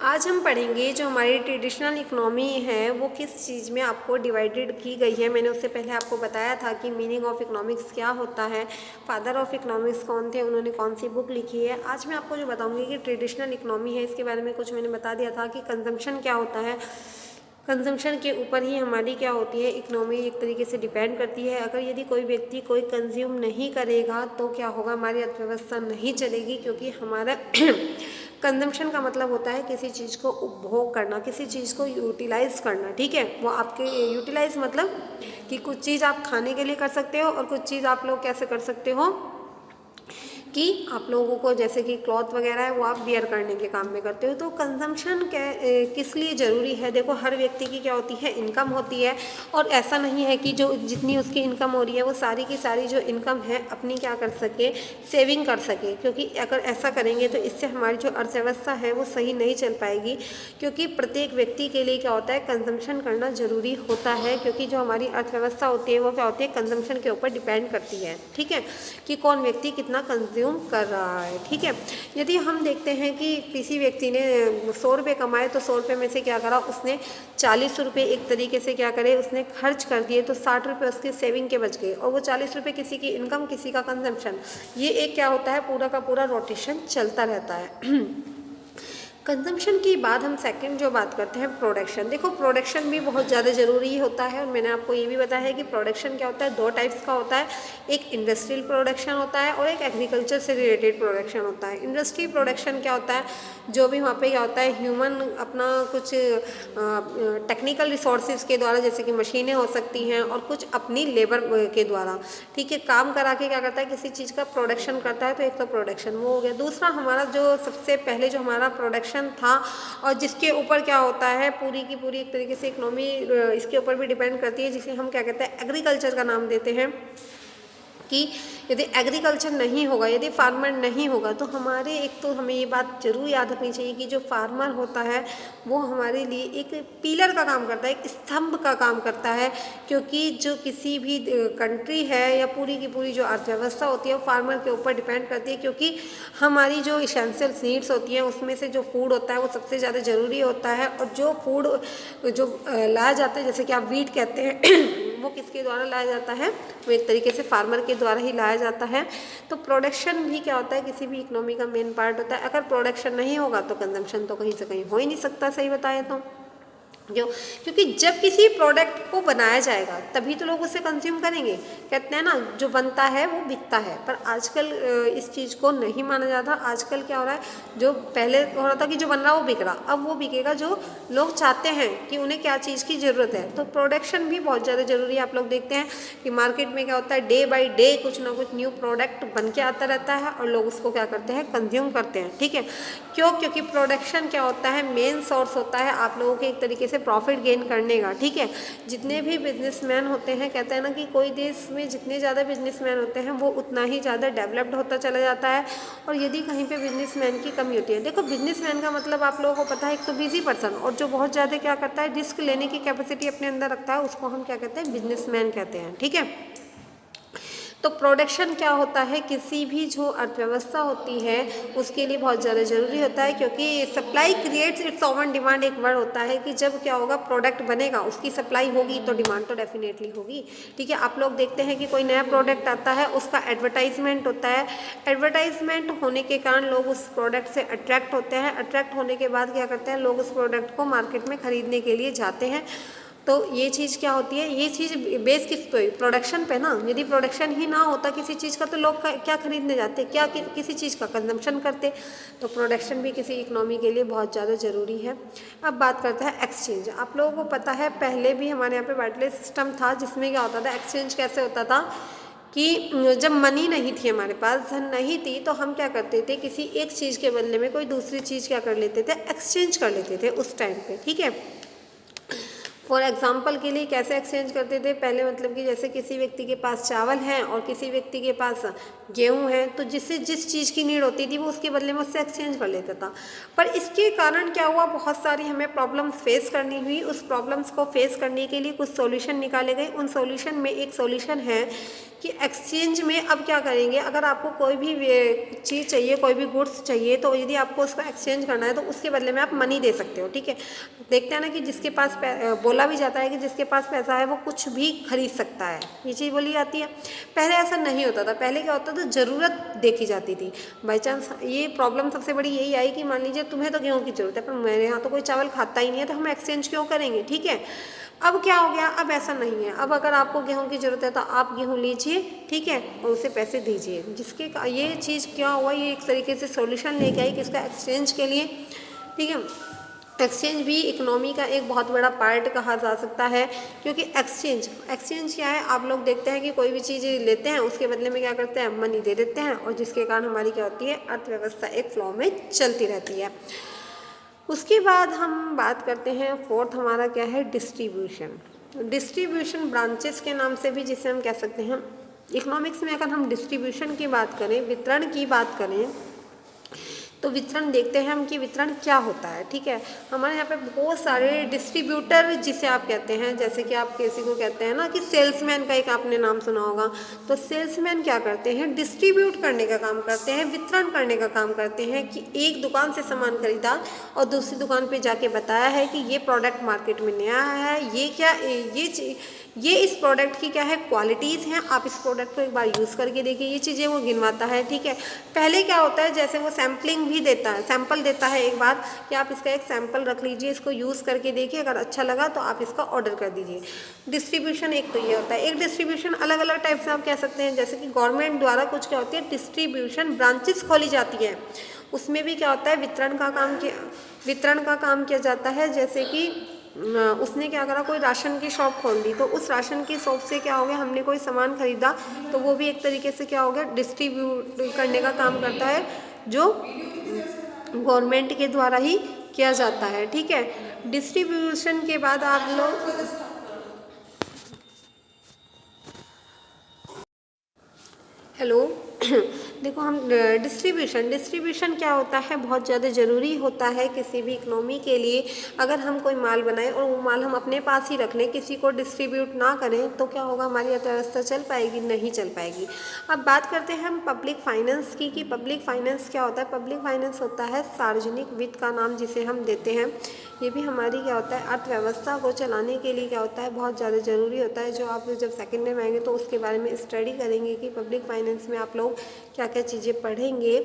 आज हम पढ़ेंगे जो हमारी ट्रेडिशनल इकोनॉमी है वो किस चीज़ में आपको डिवाइडेड की गई है। मैंने उससे पहले आपको बताया था कि मीनिंग ऑफ इकोनॉमिक्स क्या होता है, फादर ऑफ इकोनॉमिक्स कौन थे, उन्होंने कौन सी बुक लिखी है। आज मैं आपको जो बताऊंगी कि ट्रेडिशनल इकोनॉमी है, इसके बारे में कुछ मैंने बता दिया था कि कंजम्पशन क्या होता है। कंजम्पशन के ऊपर ही हमारी क्या होती है, इकोनॉमी एक तरीके से डिपेंड करती है। अगर यदि कोई व्यक्ति कोई कंज्यूम नहीं करेगा तो क्या होगा, हमारी अर्थव्यवस्था नहीं चलेगी, क्योंकि हमारा कंजम्पशन का मतलब होता है किसी चीज़ को उपभोग करना, किसी चीज़ को यूटिलाइज़ करना। ठीक है, वो आपके यूटिलाइज़ मतलब कि कुछ चीज़ आप खाने के लिए कर सकते हो और कुछ चीज़ आप लोग कैसे कर सकते हो कि आप लोगों को जैसे कि क्लॉथ वगैरह है वो आप वियर करने के काम में करते हो। तो कंजम्पशन किस लिए ज़रूरी है। देखो, हर व्यक्ति की क्या होती है, इनकम होती है, और ऐसा नहीं है कि जो जितनी उसकी इनकम हो रही है वो सारी की सारी जो इनकम है अपनी क्या कर सके, सेविंग कर सके। क्योंकि अगर ऐसा करेंगे तो इससे हमारी जो अर्थव्यवस्था है वो सही नहीं चल पाएगी, क्योंकि प्रत्येक व्यक्ति के लिए क्या होता है, कंजम्पशन करना ज़रूरी होता है। क्योंकि जो हमारी अर्थव्यवस्था होती है वो क्या होती है, कंजम्पशन के ऊपर डिपेंड करती है। ठीक है, कि कौन व्यक्ति कितना कंज्यूम कर रहा है। ठीक है, यदि हम देखते हैं कि किसी व्यक्ति ने 100 रुपये कमाए तो 100 रुपये में से क्या करा, उसने 40 रुपये एक तरीके से क्या करे, उसने खर्च कर दिए, तो 60 रुपये उसके सेविंग के बच गए, और वो 40 रुपये किसी की इनकम, किसी का कंजम्पशन, ये एक क्या होता है, पूरा का पूरा रोटेशन चलता रहता है। कंजम्पशन की बाद हम सेकंड जो बात करते हैं, प्रोडक्शन। देखो, प्रोडक्शन भी बहुत ज़्यादा ज़रूरी होता है, और मैंने आपको ये भी बताया है कि प्रोडक्शन क्या होता है, 2 टाइप्स का होता है। एक इंडस्ट्रियल प्रोडक्शन होता है और एक एग्रीकल्चर से रिलेटेड प्रोडक्शन होता है। इंडस्ट्रियल प्रोडक्शन क्या होता है, जो भी वहाँ पे क्या होता है, ह्यूमन अपना कुछ टेक्निकल रिसोर्सेज के द्वारा, जैसे कि मशीनें हो सकती हैं, और कुछ अपनी लेबर के द्वारा, ठीक है, काम करा के क्या करता है, किसी चीज़ का प्रोडक्शन करता है। तो एक तो प्रोडक्शन वो हो गया। दूसरा हमारा जो सबसे पहले जो हमारा प्रोडक्शन था, और जिसके ऊपर क्या होता है, पूरी की पूरी एक तरीके से इकोनॉमी इसके ऊपर भी डिपेंड करती है, जिसे हम क्या कहते हैं, एग्रीकल्चर का नाम देते हैं। कि यदि एग्रीकल्चर नहीं होगा, यदि फार्मर नहीं होगा, तो हमारे एक तो हमें ये बात जरूर याद रखनी चाहिए कि जो फार्मर होता है वो हमारे लिए एक पिलर का काम करता है, एक स्तंभ का काम करता है। क्योंकि जो किसी भी कंट्री है या पूरी की पूरी जो अर्थव्यवस्था होती है वो फार्मर के ऊपर डिपेंड करती है। क्योंकि हमारी जो इसेंशियल नीड्स होती हैं उसमें से जो फूड होता है वो सबसे ज़्यादा ज़रूरी होता है। और जो फूड जो लाया जाता है, जैसे कि आप वीट कहते हैं, वो किसके द्वारा लाया जाता है, वो एक तरीके से फार्मर के द्वारा ही लाया जाता है। तो प्रोडक्शन भी क्या होता है, किसी भी इकोनॉमी का मेन पार्ट होता है। अगर प्रोडक्शन नहीं होगा तो कंजम्पशन तो कहीं से कहीं हो ही नहीं सकता, सही बताए तो। क्योंकि जब किसी प्रोडक्ट को बनाया जाएगा तभी तो लोग उसे कंज्यूम करेंगे। कहते हैं ना, जो बनता है वो बिकता है। पर आजकल इस चीज़ को नहीं माना जाता। आजकल क्या हो रहा है, जो पहले हो रहा था कि जो बन रहा वो बिक रहा, अब वो बिकेगा जो लोग चाहते हैं कि उन्हें क्या चीज़ की ज़रूरत है। तो प्रोडक्शन भी बहुत ज़्यादा ज़रूरी है। आप लोग देखते हैं कि मार्केट में क्या होता है, डे बाई डे कुछ ना कुछ न्यू प्रोडक्ट बन के आता रहता है, और लोग उसको क्या करते हैं, कंज्यूम करते हैं। ठीक है, क्यों? क्योंकि प्रोडक्शन क्या होता है, मेन सोर्स होता है आप लोगों के एक तरीके से प्रॉफिट गेन करने का। ठीक है, जितने भी बिजनेसमैन होते हैं, कहते हैं ना कि कोई देश में जितने ज़्यादा बिजनेसमैन होते हैं वो उतना ही ज़्यादा डेवलप्ड होता चला जाता है। और यदि कहीं पे बिजनेसमैन की कमी होती है, देखो बिजनेसमैन का मतलब आप लोगों को पता है, एक तो बिजी पर्सन, और जो बहुत ज़्यादा क्या करता है, रिस्क लेने की कैपेसिटी अपने अंदर रखता है, उसको हम क्या कहते हैं, बिजनेसमैन कहते हैं। ठीक है, तो प्रोडक्शन क्या होता है, किसी भी जो अर्थव्यवस्था होती है उसके लिए बहुत ज़्यादा ज़रूरी होता है। क्योंकि supply creates it's oven demand एक वर्ड होता है, कि जब क्या होगा, प्रोडक्ट बनेगा, उसकी सप्लाई होगी तो डिमांड तो डेफिनेटली होगी। ठीक है, आप लोग देखते हैं कि कोई नया प्रोडक्ट आता है, उसका एडवर्टाइजमेंट होता है। एडवर्टाइजमेंट होने के कारण लोग उस प्रोडक्ट से अट्रैक्ट होते हैं। अट्रैक्ट होने के बाद क्या करते हैं, लोग उस प्रोडक्ट को मार्केट में खरीदने के लिए जाते हैं। तो ये चीज़ क्या होती है, ये चीज़ बेस किस पे, प्रोडक्शन पे ना। यदि प्रोडक्शन ही ना होता किसी चीज़ का तो लोग क्या खरीदने जाते, क्या किसी चीज़ का कंजम्पशन करते। तो प्रोडक्शन भी किसी इकोनॉमी के लिए बहुत ज़्यादा ज़रूरी है। अब बात करते हैं एक्सचेंज। आप लोगों को पता है पहले भी हमारे यहाँ पे बार्टरलेस सिस्टम था, जिसमें क्या होता था, एक्सचेंज कैसे होता था कि जब मनी नहीं थी, हमारे पास धन नहीं थी, तो हम क्या करते थे, किसी एक चीज़ के बदले में कोई दूसरी चीज़ क्या कर लेते थे, एक्सचेंज कर लेते थे उस टाइम पे। ठीक है, फॉर एग्जाम्पल के लिए कैसे एक्सचेंज करते थे पहले, मतलब कि जैसे किसी व्यक्ति के पास चावल है और किसी व्यक्ति के पास गेहूं है, तो जिससे जिस चीज़ की नीड होती थी वो उसके बदले में उससे एक्सचेंज कर लेता था। पर इसके कारण क्या हुआ, बहुत सारी हमें प्रॉब्लम्स फेस करनी हुई। उस प्रॉब्लम्स को फेस करने के लिए कुछ सॉल्यूशन निकाले गए। उन सॉल्यूशन में एक सॉल्यूशन है कि एक्सचेंज में अब क्या करेंगे, अगर आपको कोई भी चीज़ चाहिए, कोई भी गुड्स चाहिए, तो यदि आपको उसको एक्सचेंज करना है तो उसके बदले में आप मनी दे सकते हो। ठीक है, देखते हैं ना कि जिसके पास बोला भी जाता है कि जिसके पास पैसा है वो कुछ भी खरीद सकता है, ये चीज़ बोली जाती है। पहले ऐसा नहीं होता था। पहले क्या होता था, ज़रूरत देखी जाती थी। बाई चांस ये प्रॉब्लम सबसे बड़ी यही आई कि मान लीजिए तुम्हें तो गेहूँ की ज़रूरत है पर मेरे यहाँ तो कोई चावल खाता ही नहीं है, तो हम एक्सचेंज क्यों करेंगे। ठीक है, अब क्या हो गया, अब ऐसा नहीं है। अब अगर आपको गेहूं की ज़रूरत है तो आप गेहूं लीजिए, ठीक है, और उसे पैसे दीजिए। ये चीज़ क्या हुआ, ये एक तरीके से सॉल्यूशन लेके आई कि इसका एक्सचेंज के लिए। ठीक है, एक्सचेंज भी इकोनॉमी का एक बहुत बड़ा पार्ट कहा जा सकता है, क्योंकि एक्सचेंज क्या है, आप लोग देखते हैं कि कोई भी चीज़ लेते हैं उसके बदले में क्या करते हैं, मनी दे देते हैं, और जिसके कारण हमारी क्या होती है, अर्थव्यवस्था एक फ्लो में चलती रहती है। उसके बाद हम बात करते हैं, फोर्थ हमारा क्या है, डिस्ट्रीब्यूशन ब्रांचेस के नाम से भी जिसे हम कह सकते हैं। इकोनॉमिक्स में अगर हम डिस्ट्रीब्यूशन की बात करें, वितरण की बात करें, तो वितरण देखते हैं हम कि वितरण क्या होता है। ठीक है, हमारे यहाँ पे बहुत सारे डिस्ट्रीब्यूटर जिसे आप कहते हैं, जैसे कि आप किसी को कहते हैं ना कि सेल्समैन का एक आपने नाम सुना होगा, तो सेल्समैन क्या करते हैं, डिस्ट्रीब्यूट करने का काम करते हैं, वितरण करने का काम करते हैं कि एक दुकान से सामान खरीदा और दूसरी दुकान पे जाके बताया है कि ये प्रोडक्ट मार्केट में नया आया है, ये इस प्रोडक्ट की क्या है, क्वालिटीज़ हैं, आप इस प्रोडक्ट को एक बार यूज़ करके देखिए, ये चीज़ें वो गिनवाता है। ठीक है, पहले क्या होता है, जैसे वो सैम्पलिंग भी देता है, सैंपल देता है एक बार कि आप इसका एक सैंपल रख लीजिए, इसको यूज़ करके देखिए, अगर अच्छा लगा तो आप इसका ऑर्डर कर दीजिए। डिस्ट्रीब्यूशन एक तो ये होता है। एक डिस्ट्रीब्यूशन अलग अलग टाइप से आप कह सकते हैं, जैसे कि गवर्नमेंट द्वारा कुछ क्या होती है, डिस्ट्रीब्यूशन ब्रांचेस खोली जाती है, उसमें भी क्या होता है, वितरण का काम किया जाता है। जैसे कि उसने क्या करा, कोई राशन की शॉप खोल दी, तो उस राशन की शॉप से क्या हो गया, हमने कोई सामान खरीदा, तो वो भी एक तरीके से क्या हो गया, डिस्ट्रीब्यूट करने का काम करता है, जो गवर्नमेंट के द्वारा ही किया जाता है। ठीक है, डिस्ट्रीब्यूशन के बाद आप लोग हेलो देखो, हम डिस्ट्रीब्यूशन क्या होता है, बहुत ज़्यादा ज़रूरी होता है किसी भी इकनॉमी के लिए। अगर हम कोई माल बनाएं और वो माल हम अपने पास ही रख लें, किसी को डिस्ट्रीब्यूट ना करें, तो क्या होगा, हमारी अर्थव्यवस्था चल पाएगी, नहीं चल पाएगी। अब बात करते हैं हम पब्लिक फाइनेंस की, कि पब्लिक फाइनेंस क्या होता है। पब्लिक फाइनेंस होता है सार्वजनिक वित्त का नाम जिसे हम देते हैं। ये भी हमारी क्या होता है, अर्थव्यवस्था को चलाने के लिए क्या होता है, बहुत ज़्यादा ज़रूरी होता है। जो आप जब सेकेंड में आएंगे तो उसके बारे में स्टडी करेंगे कि पब्लिक फाइनेंस में आप लोग क्या क्या चीज़ें पढ़ेंगे।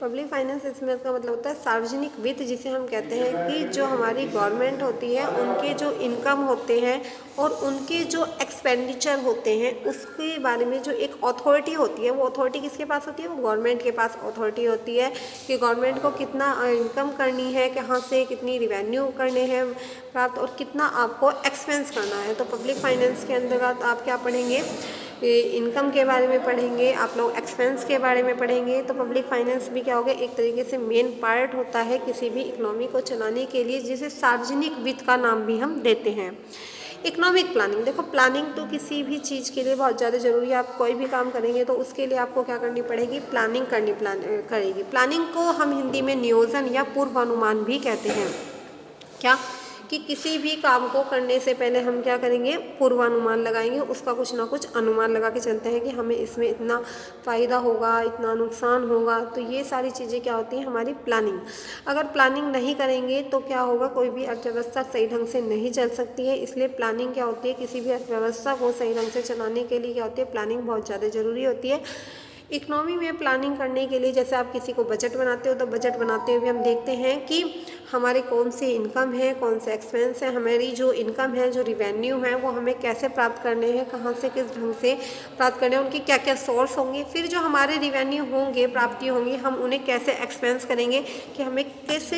पब्लिक फाइनेंस इसमें का मतलब होता है सार्वजनिक वित्त, जिसे हम कहते हैं कि जो हमारी गवर्नमेंट होती है, उनके जो इनकम होते हैं और उनके जो एक्सपेंडिचर होते हैं, उसके बारे में जो एक अथॉरिटी होती है, वो अथॉरिटी किसके पास होती है, वो गवर्नमेंट के पास अथॉरिटी होती है कि गवर्नमेंट को कितना इनकम करनी है, कहाँ से कितनी रिवेन्यू करने हैं प्राप्त, और कितना आपको एक्सपेंस करना है। तो पब्लिक फाइनेंस के अंतर्गत आप क्या पढ़ेंगे, इनकम के बारे में पढ़ेंगे, आप लोग एक्सपेंस के बारे में पढ़ेंगे। तो पब्लिक फाइनेंस भी क्या होगा, एक तरीके से मेन पार्ट होता है किसी भी इकोनॉमी को चलाने के लिए, जिसे सार्वजनिक वित्त का नाम भी हम देते हैं। इकोनॉमिक प्लानिंग, देखो प्लानिंग तो किसी भी चीज़ के लिए बहुत ज़्यादा ज़रूरी है। आप कोई भी काम करेंगे तो उसके लिए आपको क्या करनी पड़ेगी, प्लानिंग करेगी। प्लानिंग को हम हिंदी में नियोजन या पूर्वानुमान भी कहते हैं। क्या कि किसी भी काम को करने से पहले हम क्या करेंगे, पूर्वानुमान लगाएंगे, उसका कुछ ना कुछ अनुमान लगा के चलते हैं कि हमें इसमें इतना फ़ायदा होगा, इतना नुकसान होगा। तो ये सारी चीज़ें क्या होती हैं, हमारी प्लानिंग। अगर प्लानिंग नहीं करेंगे तो क्या होगा, कोई भी अर्थव्यवस्था सही ढंग से नहीं चल सकती है। इसलिए प्लानिंग क्या होती है, किसी भी अर्थव्यवस्था को सही ढंग से चलाने के लिए क्या होती है, प्लानिंग बहुत ज़्यादा ज़रूरी होती है। इकोनॉमी में प्लानिंग करने के लिए जैसे आप किसी को बजट बनाते हो, तो बजट बनाते हुए हम देखते हैं कि हमारे कौन से इनकम है, कौन से एक्सपेंस है, हमारी जो इनकम है, जो रिवेन्यू है, वो हमें कैसे प्राप्त करने हैं, कहाँ से किस ढंग से प्राप्त करने हैं, उनके क्या क्या सोर्स होंगे। फिर जो हमारे रिवेन्यू होंगे, प्राप्ति होंगी, हम उन्हें कैसे एक्सपेंस करेंगे कि हमें किस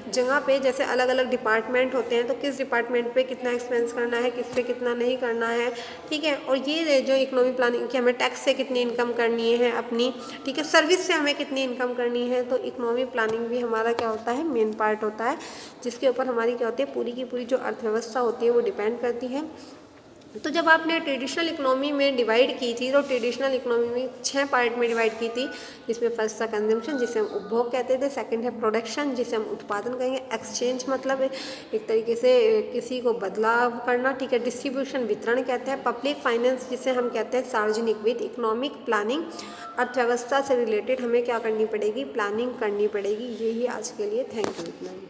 जगह पे, जैसे अलग अलग डिपार्टमेंट होते हैं, तो किस डिपार्टमेंट पे कितना एक्सपेंस करना है, किस पे कितना नहीं करना है। ठीक है, और ये जो इकोनॉमी प्लानिंग कि हमें टैक्स से कितनी इनकम करनी है अपनी, ठीक है, सर्विस से हमें कितनी इनकम करनी है। तो इकोनॉमी प्लानिंग भी हमारा क्या होता है, मेन पार्ट होता है है, जिसके ऊपर हमारी क्या होती है, पूरी की पूरी जो अर्थव्यवस्था होती है वो डिपेंड करती है। तो जब आपने ट्रेडिशनल इकोनॉमी में डिवाइड की थी, तो ट्रेडिशनल इकोनॉमी में 6 पार्ट में डिवाइड की थी, जिसमें फर्स्ट था कंजम्पशन, जिसे हम उपभोग कहते थे, सेकंड है प्रोडक्शन, जिसे हम उत्पादन कहेंगे, एक्सचेंज मतलब एक तरीके से किसी को बदलाव करना, ठीक है, डिस्ट्रीब्यूशन वितरण कहते हैं, पब्लिक फाइनेंस जिसे हम कहते हैं सार्वजनिक वित्त, इकोनॉमिक प्लानिंग, अर्थव्यवस्था से रिलेटेड हमें क्या करनी पड़ेगी, प्लानिंग करनी पड़ेगी। यही आज के लिए, थैंक यू इतना ही।